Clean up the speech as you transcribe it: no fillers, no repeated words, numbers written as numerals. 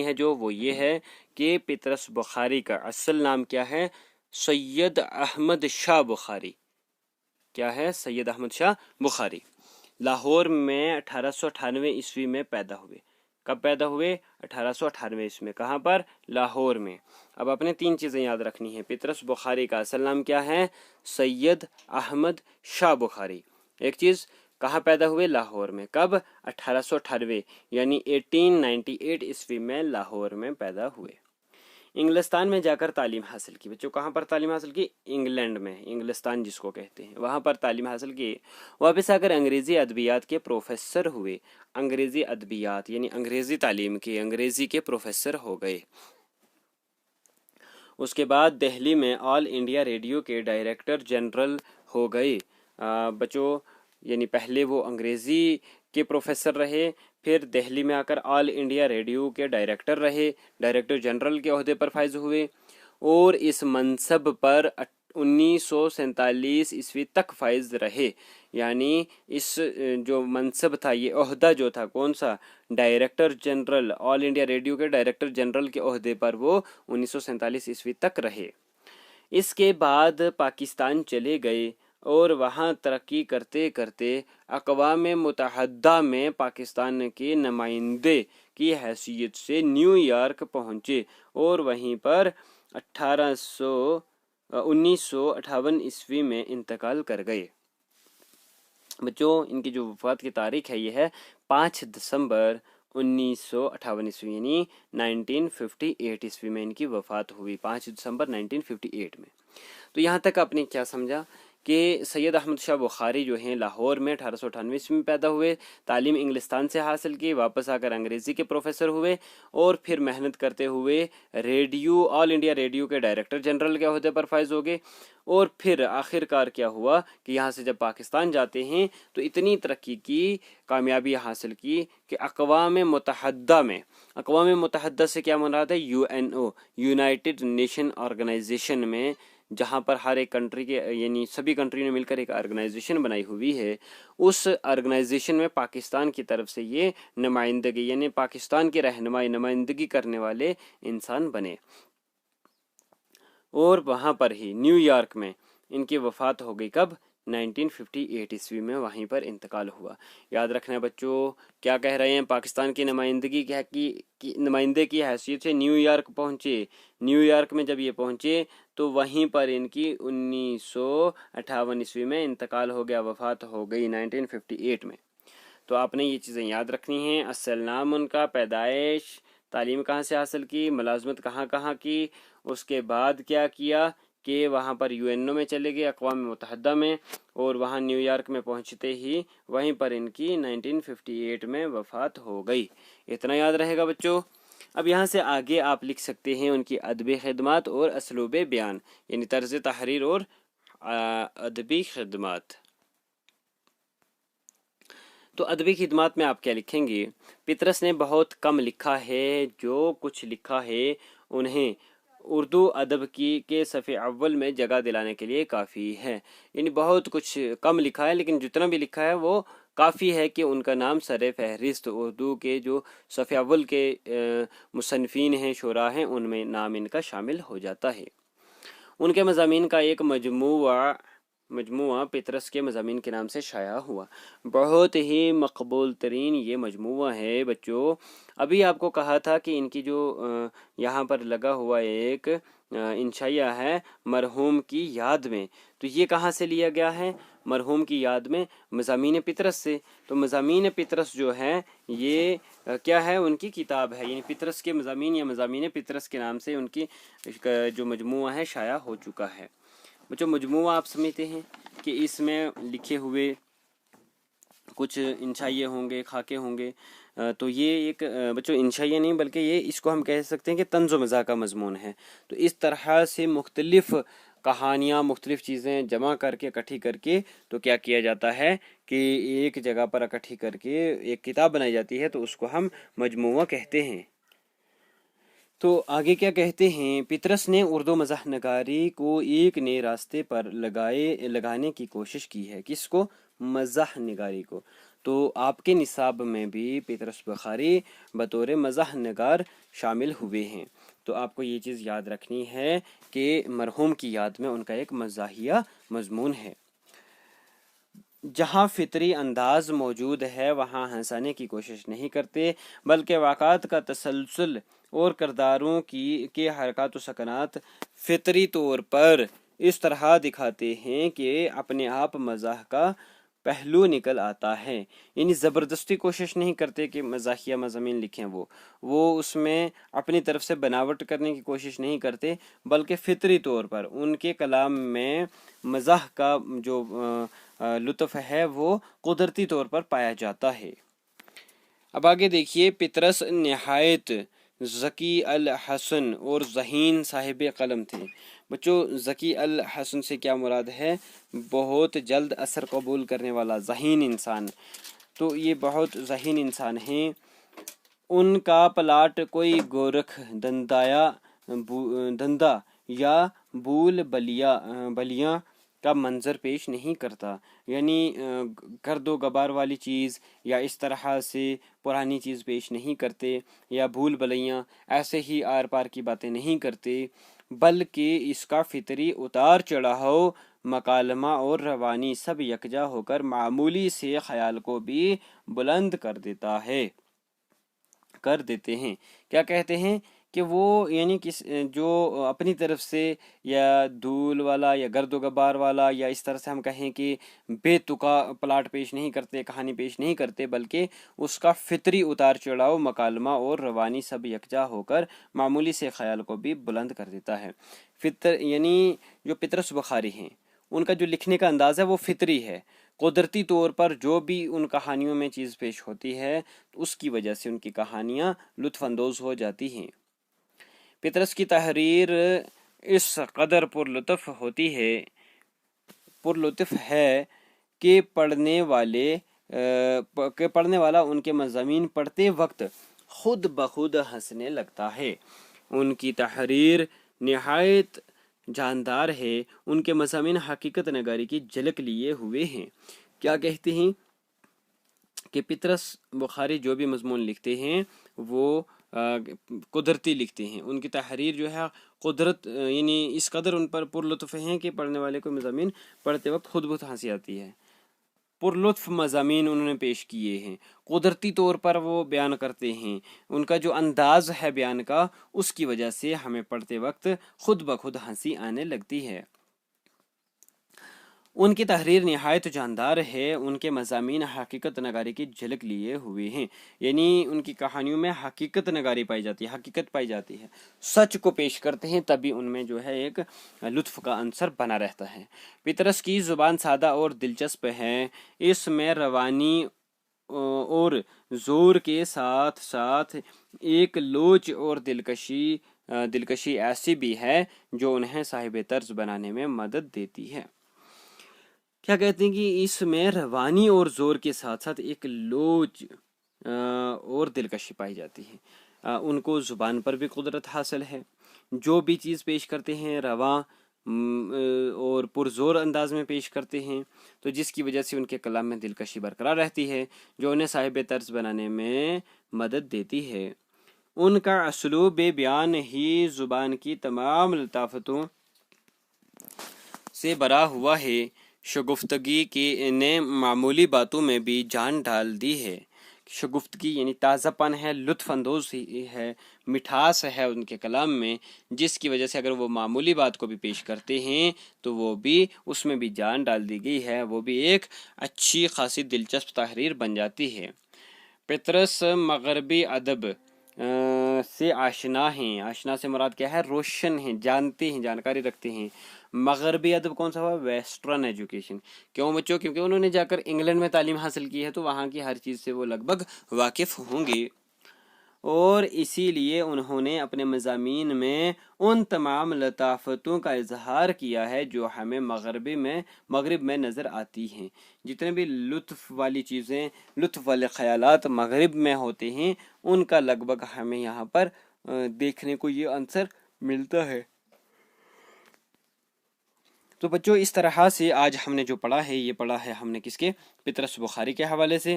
है जो वो ये है कि पतरस बुखारी का असल नाम क्या है, सैयद अहमद शाह बुखारी। क्या है? सैयद अहमद शाह बुखारी। लाहौर में 1898 ईस्वी में पैदा हुए। कब पैदा हुए? 1898 ईस्वी में। कहाँ पर? लाहौर में। अब अपने 3 चीज़ें याद रखनी है। पतरस बुखारी का असल नाम क्या है? सैयद अहमद शाह बुखारी। एक चीज़, कहाँ पैदा हुए? लाहौर में। कब? 1898 यानी 1898 ईस्वी में लाहौर में पैदा हुए। इंग्लिस्तान में जाकर तालीम हासिल की। बच्चों कहाँ पर तालीम हासिल की? इंग्लैंड में, इंग्लिस्तान जिसको कहते हैं, वहाँ पर तालीम हासिल की। वापस आकर अंग्रेज़ी अदबियात के प्रोफेसर हुए। अंग्रेज़ी अदबियात यानी अंग्रेज़ी तालीम के, अंग्रेज़ी के प्रोफेसर हो गए। उसके बाद दिल्ली में ऑल इंडिया रेडियो के डायरेक्टर जनरल हो गए। बच्चों यानी पहले वो अंग्रेज़ी के प्रोफेसर रहे, फिर दिल्ली में आकर ऑल इंडिया रेडियो के डायरेक्टर रहे, डायरेक्टर जनरल के ओहदे पर फाइज हुए और इस मनसब पर 1947 ईस्वी तक फाइज रहे। यानी इस जो मनसब था, ये ओहदा जो था, कौन सा? Director general, all India radio के डायरेक्टर जनरल के ओहदे पर वो 1947 ईस्वी तक रहे। इसके बाद पाकिस्तान चले गए और वहाँ तरक्की करते करते अक़वाम मुत्तहिदा में पाकिस्तान के नुमाइंदे की हैसियत से न्यूयॉर्क पहुँचे और वहीं पर 1958 ईस्वी में इंतकाल कर गए। बच्चों इनकी जो वफ़ात की तारीख है ये है 5 दिसंबर 1958 ईस्वी यानी 1958 ईस्वी में इनकी वफ़ात हुई, 5 दिसंबर 1958 में। तो यहाँ तक आपने क्या समझा कि सैयद अहमद शाह बुखारी जो हैं लाहौर में 1898 ईस्वी में पैदा हुए, तालीम इंग्लिस्तान से हासिल की, वापस आकर अंग्रेज़ी के प्रोफेसर हुए और फिर मेहनत करते हुए रेडियो, ऑल इंडिया रेडियो के डायरेक्टर जनरल के ओहदे पर फाइज हो गए और फिर आखिरकार क्या हुआ कि यहाँ से जब पाकिस्तान जाते हैं तो इतनी तरक्की की, कामयाबी हासिल की कि अक़वाम मुत्तहिदा में, अक़वाम मुत्तहिदा से क्या मुराद है? UNO, यूनाइटेड नेशन ऑर्गेनाइजेशन में, जहाँ पर हर एक कंट्री के यानी सभी कंट्री ने मिलकर एक ऑर्गेनाइजेशन बनाई हुई है, उस ऑर्गेनाइजेशन में पाकिस्तान की तरफ से ये नुमाइंदगी यानी पाकिस्तान की नुमाइंदगी करने वाले इंसान बने और वहाँ पर ही न्यूयॉर्क में इनकी वफ़ात हो गई। कब? 1958 ईस्वी में वहीं पर इंतकाल हुआ। याद रखना है बच्चों, क्या कह रहे हैं? पाकिस्तान की नुमाइंदगी की नुमाइंदे की हैसियत से न्यूयॉर्क पहुँचे। न्यूयॉर्क में जब ये पहुँचे तो वहीं पर इनकी 1958 ईस्वी में इंतकाल हो गया, वफ़ात हो गई 1958 में। तो आपने ये चीज़ें याद रखनी हैं। असल नाम उनका, पैदाइश, तालीम कहाँ से हासिल की, मुलाजमत कहाँ कहाँ की, उसके बाद क्या किया कि वहाँ पर UNO में चले गए, अक़वाम मुत्तहिदा में, और वहाँ न्यूयॉर्क में पहुँचते ही वहीं पर इनकी 1958 में वफ़ात हो गई। इतना याद रहेगा बच्चों। अब यहाँ से आगे आप लिख सकते हैं उनकी अदबी खिदमत और असलूब बयान यानी तर्ज तहरीर और अदबी खिदमत। तो अदबी खिदमत में आप क्या लिखेंगे? पतरस ने बहुत कम लिखा है, जो कुछ लिखा है उन्हें उर्दू अदब की के सफ़े अव्वल में जगह दिलाने के लिए काफ़ी है। यानी बहुत कुछ कम लिखा है, लेकिन जितना भी लिखा है वो काफ़ी है कि उनका नाम सर फहरिस्त उर्दू के जो सफ़े अव्वल के मुसन्निफ़ीन हैं, शुरा हैं, उनमें नाम इनका शामिल हो जाता है। उनके मज़ामीन का एक मजमुआ पतरस के मज़ामीन के नाम से शाया हुआ। बहुत ही मकबूल तरीन ये मजमुआ है बच्चों। अभी आपको कहा था कि इनकी जो यहाँ पर लगा हुआ एक इंशाइया है मरहूम की याद में, तो ये कहाँ से लिया गया है? मरहूम की याद में मज़ामीन पतरस से। तो मज़ामीन पतरस जो है ये क्या है? उनकी किताब है, यानी पतरस के मज़ामीन या मज़ामीन पतरस के नाम से उनकी जो मजमुआ है शाया हो चुका है। बच्चों मजमुआ आप समझते हैं कि इसमें लिखे हुए कुछ इंशाइये होंगे, खाके होंगे। तो ये एक बच्चों इंशाइया नहीं बल्कि ये इसको हम कह सकते हैं कि तंज़ो मज़ाह का मज़मून है। तो इस तरह से मुख्तलिफ़ कहानियाँ, मुख्तलिफ़ चीज़ें जमा करके, इकट्ठी करके, तो क्या किया जाता है कि एक जगह पर इकट्ठी करके एक किताब बनाई जाती है, तो उसको हम मजमुआ कहते हैं। तो आगे क्या कहते हैं? पतरस ने उर्दू मज़ाह नगारी को एक नए रास्ते पर लगाने की कोशिश की है। किसको? मज़ाह नगारी को। تو آپ کے نصاب میں بھی پیطرس بخاری بطور مزاح نگار شامل ہوئے ہیں۔ تو آپ کو یہ چیز یاد رکھنی ہے کہ مرحوم کی یاد میں ان کا ایک مزاحیہ مضمون ہے۔ جہاں فطری انداز موجود ہے وہاں ہنسانے کی کوشش نہیں کرتے، بلکہ واقعات کا تسلسل اور کرداروں کے حرکات و سکنات فطری طور پر اس طرح دکھاتے ہیں کہ اپنے آپ مزاح کا پہلو نکل آتا ہے۔ یعنی زبردستی کوشش نہیں کرتے کہ مزاحیہ مضامین لکھیں، وہ اس میں اپنی طرف سے بناوٹ کرنے کی کوشش نہیں کرتے، بلکہ فطری طور پر ان کے کلام میں مزاح کا جو لطف ہے وہ قدرتی طور پر پایا جاتا ہے۔ اب آگے دیکھیے، پطرس نہایت ذکی الحسن اور ذہین صاحب قلم تھے۔ بچوں، ذکی الحسن سے کیا مراد ہے؟ بہت جلد اثر قبول کرنے والا ذہین انسان۔ تو یہ بہت ذہین انسان ہیں۔ ان کا پلاٹ کوئی گورکھ دندا یا بول بلیاں کا منظر پیش نہیں کرتا، یعنی گرد و غبار والی چیز یا اس طرح سے پرانی چیز پیش نہیں کرتے، یا بھول بلیاں ایسے ہی آر پار کی باتیں نہیں کرتے، بلکہ اس کا فطری اتار چڑھاؤ، مکالمہ اور روانی سب یکجا ہو کر معمولی سے خیال کو بھی بلند کر دیتے ہیں۔ کیا کہتے ہیں کہ وہ یعنی جو اپنی طرف سے یا دھول والا یا گرد و غبار والا یا اس طرح سے ہم کہیں کہ بے تکا پلاٹ پیش نہیں کرتے، کہانی پیش نہیں کرتے، بلکہ اس کا فطری اتار چڑھاؤ، مکالمہ اور روانی سب یکجا ہو کر معمولی سے خیال کو بھی بلند کر دیتا ہے۔ یعنی جو پطرس بخاری ہیں ان کا جو لکھنے کا انداز ہے وہ فطری ہے، قدرتی طور پر جو بھی ان کہانیوں میں چیز پیش ہوتی ہے اس کی وجہ سے ان کی کہانیاں لطف اندوز ہو جاتی ہیں۔ پطرس کی تحریر اس قدر پرلطف ہے کہ پڑھنے والا ان کے مضامین پڑھتے وقت خود بخود ہنسنے لگتا ہے۔ ان کی تحریر نہایت جاندار ہے، ان کے مضامین حقیقت نگاری کی جھلک لیے ہوئے ہیں۔ کیا کہتے ہیں کہ پطرس بخاری جو بھی مضمون لکھتے ہیں وہ قدرتی لکھتے ہیں، ان کی تحریر جو ہے قدرت یعنی اس قدر ان پر پرلطف ہیں کہ پڑھنے والے کو مضامین پڑھتے وقت خود بخود ہنسی آتی ہے۔ پرلطف مضامین انہوں نے پیش کیے ہیں، قدرتی طور پر وہ بیان کرتے ہیں، ان کا جو انداز ہے بیان کا اس کی وجہ سے ہمیں پڑھتے وقت خود بخود ہنسی آنے لگتی ہے۔ ان کی تحریر نہایت جاندار ہے، ان کے مضامین حقیقت نگاری کی جھلک لیے ہوئے ہیں، یعنی ان کی کہانیوں میں حقیقت نگاری پائی جاتی ہے، حقیقت پائی جاتی ہے، سچ کو پیش کرتے ہیں، تبھی ان میں جو ہے ایک لطف کا عنصر بنا رہتا ہے۔ پطرس کی زبان سادہ اور دلچسپ ہے، اس میں روانی اور زور کے ساتھ ساتھ ایک لوچ اور دلکشی ایسی بھی ہے جو انہیں صاحب طرز بنانے میں مدد دیتی ہے۔ کیا کہتے ہیں کہ اس میں روانی اور زور کے ساتھ ساتھ ایک لوچ اور دلکشی پائی جاتی ہے۔ ان کو زبان پر بھی قدرت حاصل ہے، جو بھی چیز پیش کرتے ہیں رواں اور پرزور انداز میں پیش کرتے ہیں، تو جس کی وجہ سے ان کے کلام میں دلکشی برقرار رہتی ہے جو انہیں صاحب طرز بنانے میں مدد دیتی ہے۔ ان کا اسلوب بیان ہی زبان کی تمام لطافتوں سے بھرا ہوا ہے، شگفتگی نے معمولی باتوں میں بھی جان ڈال دی ہے۔ شگفتگی یعنی تازہ پن ہے، لطف اندوز ہے، مٹھاس ہے ان کے کلام میں، جس کی وجہ سے اگر وہ معمولی بات کو بھی پیش کرتے ہیں تو وہ بھی اس میں بھی جان ڈال دی گئی ہے، وہ بھی ایک اچھی خاصی دلچسپ تحریر بن جاتی ہے۔ پطرس مغربی ادب سے آشنا ہیں، آشنا سے مراد کیا ہے؟ روشن ہیں، جانتے ہیں، جانکاری رکھتے ہیں۔ مغربی ادب کون سا ہوا؟ Western education. کیوں بچوں؟ کیونکہ انہوں نے جا کر انگلینڈ میں تعلیم حاصل کی ہے تو وہاں کی ہر چیز سے وہ لگ بھگ واقف ہوں گے، اور اسی لیے انہوں نے اپنے مضامین میں ان تمام لطافتوں کا اظہار کیا ہے جو ہمیں مغرب میں نظر آتی ہیں۔ جتنے بھی لطف والی چیزیں، لطف والے خیالات مغرب میں ہوتے ہیں ان کا لگ بھگ ہمیں یہاں پر دیکھنے کو یہ عنصر ملتا ہے۔ تو بچوں، اس طرح سے آج ہم نے جو پڑھا ہے یہ پڑھا ہے ہم نے کس کے؟ پطرس بخاری کے حوالے سے۔